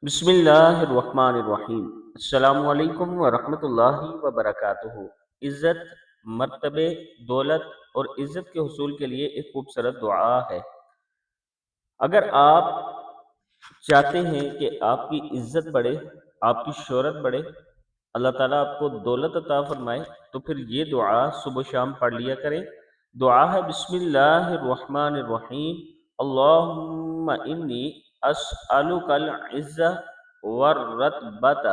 بسم اللہ الرحمن الرحیم۔ السلام علیکم ورحمۃ اللہ وبرکاتہ۔ عزت، مرتبے، دولت اور عزت کے حصول کے لیے ایک خوبصورت دعا ہے۔ اگر آپ چاہتے ہیں کہ آپ کی عزت بڑھے، آپ کی شہرت بڑھے، اللہ تعالیٰ آپ کو دولت عطا فرمائے، تو پھر یہ دعا صبح و شام پڑھ لیا کریں۔ دعا ہے بسم اللہ الرحمن الرحیم، اللہم انی اسألک العزہ والرتبۃ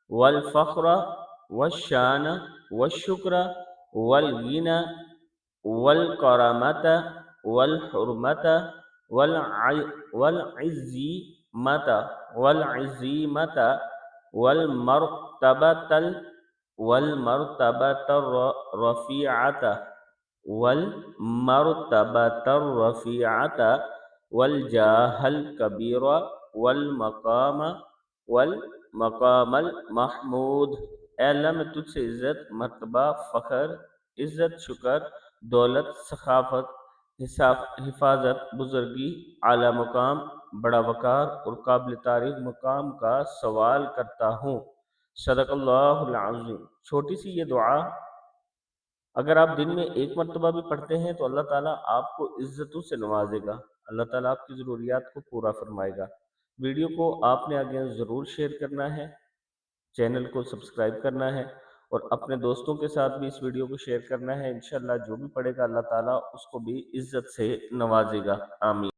والفخر والشان والشکر والغنى والکرامۃ والحرمۃ والعزیمۃ والعزیمۃ والمرتبۃ الرفیعۃ والجاہ الکبیر والمقام المحمود۔ اے اللہ، میں تجھ سے عزت، مرتبہ، فخر، عزت، شکر، دولت، سخاوت، حفاظت، بزرگی، اعلیٰ مقام، بڑا وقار اور قابل تعریف مقام کا سوال کرتا ہوں۔ صدق اللہ العظیم۔ چھوٹی سی یہ دعا اگر آپ دن میں ایک مرتبہ بھی پڑھتے ہیں تو اللہ تعالیٰ آپ کو عزتوں سے نوازے گا، اللہ تعالیٰ آپ کی ضروریات کو پورا فرمائے گا۔ ویڈیو کو آپ نے آگے ضرور شیئر کرنا ہے، چینل کو سبسکرائب کرنا ہے اور اپنے دوستوں کے ساتھ بھی اس ویڈیو کو شیئر کرنا ہے۔ انشاءاللہ جو بھی پڑھے گا اللہ تعالیٰ اس کو بھی عزت سے نوازے گا۔ آمین۔